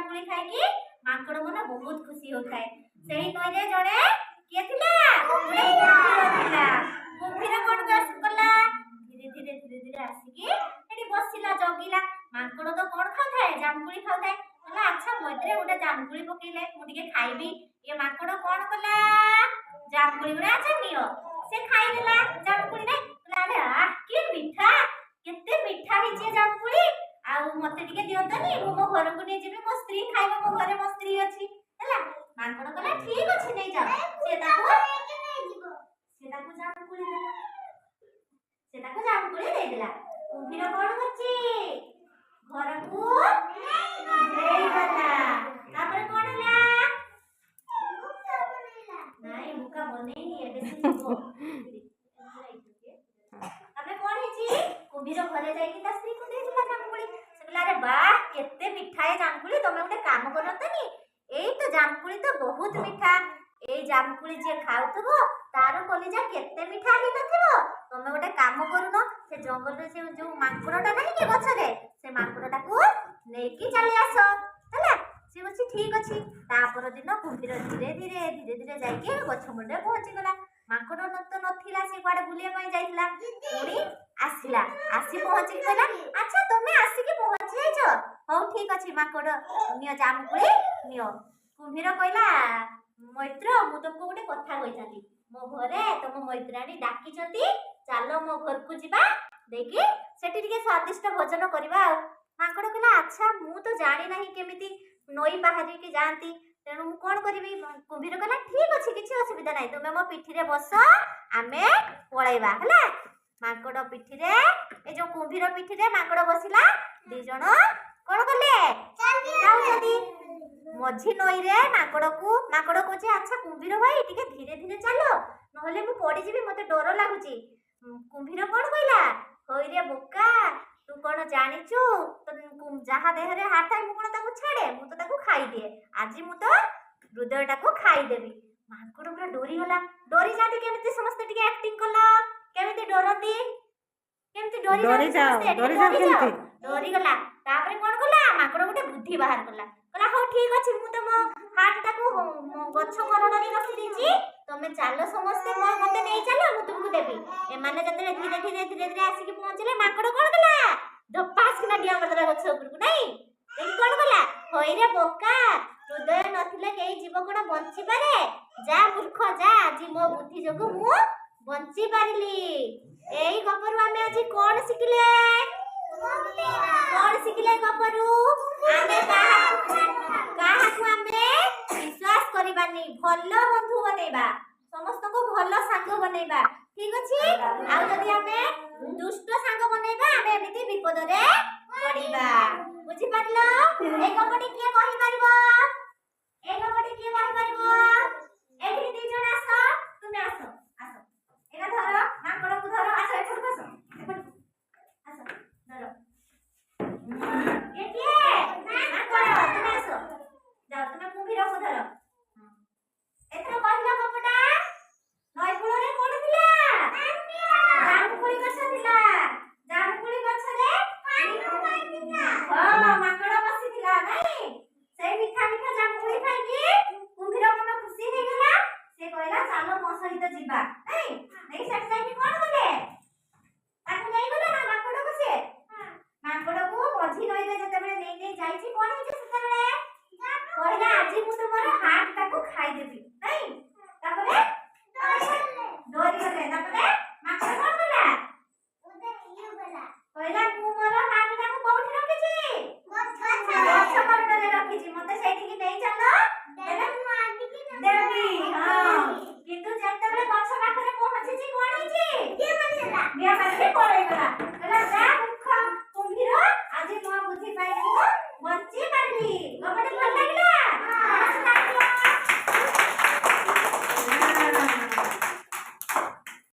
ଜାମୁକୋଳି ଖାଇକି ମାଙ୍କଡ ମନ ବହୁତ ଖୁସି ହୋଥାଏ। ସେଇ ନଈରେ ଜଣେ କିଏ ଥିଲା? ଥିଲା। କୁମ୍ଭୀର କଣ କଲା? ଧୀରେ ଧୀରେ ଆସିକି ଏଠି ବସିଲା, ଜଗିଲା। ମାଙ୍କଡ ତ କଣ ଖାଉଥାଏ? ଜାମୁକୋଳି ଖାଉଥାଏ। କହିଲା ଆଚ୍ଛା ମଇତରେ ଗୋଟେ ଜାମୁକୋଳି ପକେଇଲେ ମୁଁ ଟିକେ ଖାଇବି। ଏ ମାଙ୍କଡ କଣ କଲା? ଜାମୁକୋଳି ଗୁଡା ଆଚ୍ଛା ନିଅ। ସେ ଖାଇଦେଲା ଜାମୁକୋଳିରେ। କହିଲା ଆରେ କି ମିଠା, କେତେ ମିଠା ହେଇଛି ଜାମୁକୋଳି। ଆଉ ମତେ ଟିକେ ଦିଅନ୍ତନି, ମୁଁ ମୋ ଘରକୁ ନେଇଯିବି, ମୋ ସ୍ତ୍ରୀ ଖାଇବ, ମୋ ଘରେ ମୋ ସ୍ତ୍ରୀ ଅଛି ହେଲା। ମାଙ୍କଡ କହିଲା ଠିକ ଅଛି ନେଇଯାଅ। ସେ ତାକୁ ଜାମୁକୋଳି ଦେଲା। ସେ ତାକୁ ଜାମୁକୋଳି ଦେଇଦେଲା। କୁମ୍ଭୀର କଣ କରୁଛି? ଘରକୁ ନେଇଗଲା। ତାପରେ କଣ ହେଲା? ନାଇଁ ମୁକା ବନେଇନି, ଏବେ ସେ ଯିବ। ତାପରେ କଣ ହେଇଛି? କୁମ୍ଭୀର ଘରେ ଯାଇକି ତା ସ୍ତ୍ରୀକୁ ଦେଇଥିଲା ଜାମୁକୋଳି। ସେ କହିଲା ଆରେ ବାଃ କେତେ ମିଠା ଏ ଜାମୁକୋଳି, ତମେ ଗୋଟେ କାମ କରନ୍ତନି, ଏଇ ତ ଜାମୁକୋଳି ତ ବହୁତ ମିଠା। ଏଇ ଜାମୁକୋଳି ଯିଏ ଖାଉଥିବ ତାର କଲିଜା କେତେ ମିଠା ହେଇନଥିବ। ତମେ ଗୋଟେ କାମ କରୁନ, ସେ ଜଙ୍ଗଲରେ ସେ ଯୋଉ ମାଙ୍କଡଟା ନାହିଁ କି ଗଛରେ, ସେ ମାଙ୍କଡଟାକୁ ନେଇକି ଚାଲି ଆସ ହେଲା। ସେ ବସି ଠିକ ଅଛି। ତା ପରଦିନ କୁମ୍ଭୀର ଧୀରେ ଧୀରେ ଯାଇକି ଗଛ ମୂଳରେ ପହଞ୍ଚିଗଲା। ମାଙ୍କଡ ତ ନଥିଲା, ସେ କୁଆଡେ ବୁଲିବା ପାଇଁ ଯାଇଥିଲା। ପୁଣି ଆସିଲା, ଆସି ପହଞ୍ଚିକି କହିଲା ଆଚ୍ଛା ତମେ ଆସିକି ପହଞ୍ଚି ଯାଇଛ, ହଉ ଠିକ ଅଛି ମାଙ୍କଡ ନିଅ ଜାମୁକୋଳି ନିଅ। କୁମ୍ଭୀର କହିଲା ମୈତ୍ର ମୁଁ ତମକୁ ଗୋଟେ କଥା କହିଥାନ୍ତି, ମୋ ଘରେ ତମ ମୈତ୍ରାଣୀ ଡାକିଛନ୍ତି, ଚାଲ ମୋ ଘରକୁ ଯିବା, ଦେଇକି ସେଠି ଟିକେ ସ୍ୱାଦିଷ୍ଟ ଭୋଜନ କରିବା ଆଉ। ମାଙ୍କଡ କହିଲା ଆଚ୍ଛା ମୁଁ ତ ଜାଣି ନାହିଁ କେମିତି ନଈ ବାହାରିକି ଯାଆନ୍ତି, ତେଣୁ ମୁଁ କଣ କରିବି? କୁମ୍ଭୀର କହିଲା ଠିକ ଅଛି କିଛି ଅସୁବିଧା ନାହିଁ, ତୁମେ ମୋ ପିଠିରେ ବସ, ଆମେ ପଳେଇବା ହେଲା। ମାଙ୍କଡ ପିଠିରେ, ଏ ଯୋଉ କୁମ୍ଭୀର ପିଠିରେ ମାଙ୍କଡ ବସିଲା। ଦି ଜଣ କଣ କଲେ? ଯାଉଛନ୍ତି ମଝି ନଈରେ। ମାଙ୍କଡ କହୁଛି ଆଚ୍ଛା କୁମ୍ଭୀର ଭାଇ ଟିକେ ଧୀରେ ଧୀରେ ଚାଲ, ନହେଲେ ମୁଁ ପଡିଯିବି, ମତେ ଡର ଲାଗୁଛି। କୁମ୍ଭୀର କଣ କହିଲା? ହଇରେ ବୋକା, ତୁ କଣ ଜାଣିଛୁ ଯାହା ଦେହରେ ହାତ ଥାଏ ମୁଁ କଣ ତାକୁ ଛାଡେ, ମୁଁ ତ ତାକୁ ଖାଇଦିଏ। ଆଜି ମୁଁ ତ ହୃଦୟଟାକୁ ଖାଇଦେବି। ମାଙ୍କଡ ପୁରା ଡରିଗଲା। ଡରି ଯାଆନ୍ତି କେମିତି? ସମସ୍ତେ ଟିକେ ଆକ୍ଟିଂ କଲ, କେମିତି ଡରନ୍ତି? କେମିତି ଡରିଗଲା। ତାପରେ କଣ କଲା? ମାଙ୍କଡ ଗୋଟେ ବୁଦ୍ଧି ବାହାର କଲା। କହିଲା ହଉ ଠିକ ଅଛି, ମୁଁ ତମ ହାତଟାକୁ ଗଛ କରୋଡ଼ରେ ରଖିଦେଇଛି, ତମେ ଚାଲ ସମସ୍ତେ ମତେ ନେଇ ଚାଲ, ମୁଁ ତୁମକୁ ଦେବି। ଏମାନେ ଯେତେବେଳେ ଧୀରେ ଧୀରେ ଆସିକି ପହଞ୍ଚିଲେ, ମାଙ୍କଡ କଣ କଲା? ଧପାସ କିନା ଡିଆଁ ମାରିଦେଲା ଗଛ ଉପରକୁ। ନାଇଁ କଣ କଲା? ହଇରେ ବୋକା, ହୃଦୟ ନଥିଲେ କେହି ଜୀବ କଣ ବଞ୍ଚି ପାରେ? ଯା ମୂର୍ଖ ଯା, ଆଜି ମୋ ବୁଦ୍ଧି ଯୋଗୁ ମୁଁ ବଞ୍ଚି ପାରିଲି। ଏଇ ଗପରୁ ଆମେ ଆଜି କଣ ଶିଖିଲେ? କଣ ଶିଖିଲେ ଗପରୁ? ଆମେ କାହାକୁ ଆମେ ବିଶ୍ୱାସ କରିବାନି, ଭଲ ବନ୍ଧୁ ବନେଇବା, ସମସ୍ତଙ୍କୁ ଭଲ ସାଙ୍ଗ ବନେଇବା, ଠିକ ଅଛି। ଆଉ ଯଦି ଆମେ ଦୁଷ୍ଟ ସାଙ୍ଗ ବନେଇବା, ଆମେ ଏମିତି ବିପଦରେ ପଡିବା। ବୁଝିପାରିଲ? এই গল্পটি কিଏ କହିପାରିବ? এই গল্পটি କିଏ କହିପାରିବ? ଏଠି ଦି ଜଣ ଆସ, ତୁମେ ଆସ ଆସ, ଏଟା ଧର, ମାଙ୍କଡକୁ ଧର, ଆସ ଏପଟକୁ ଆସ, ଏପଟକୁ ଆସ, ଧର। କିଏ ମାଙ୍କଡ, ତୁମେ ଆସ, ଯାଅ ତୁମେ କୁମ୍ଭୀରକୁ ଧର। ଏଥର କହିଲ ଗପଟା। ନଈ କୂଳରେ କଣ ଥିଲା? ଜାମୁକୋଳି ଗଛ ଥିଲା। ଜାମୁକୋଳି ଗଛରେ ମାଙ୍କଡ ବସିଥିଲା। ନାଇଁ ସେଇ ମିଠା ମିଠା ଜାମୁକୋଳି ଖାଇକି କୁମ୍ଭୀର ମନ ଖୁସି ହେଇଗଲା। ସେ କହିଲା ଚାଲ ମୋ ସହିତ ଯିବା। ନାଇଁ ନେଇ ସେଠି ଯାଇକି କଣ କଲେ? ତାକୁ ନେଇଗଲେ ନା ମାଙ୍କଡକୁ। ସେ ମାଙ୍କଡକୁ ମଝି ନଈରେ ଯେତେବେଳେ ନେଇ ଯାଇଛି, କଣ ହେଇଛି ସେତେବେଳେ? କହିଲା ଆଜି ମୁଁ ତୁମର ହାର୍ଟଟାକୁ ଖାଇଦେବି। ନାଇଁ ତାପରେ ଡରିଗଲେ। ତାପରେ ମାଙ୍କଡ କଣ କଲା? କହିଲା ମୁଁ ମୋର ହାର୍ଟଟାକୁ କୋଉଠି ରଖିଛି? ଗଛ କରୋଡ଼ରେ ରଖିଛି, ମତେ ସେଇଠିକି ନେଇ ଚାଲ, ଦେବି। ହଁ କିନ୍ତୁ ଯେତେବେଳେ ଗଛ ପାଖରେ ପହଞ୍ଚିଛି, କଣ ହେଇଛି? ଡିଆଁ ମାରିକି ପଳେଇଗଲା। କହିଲା ଯା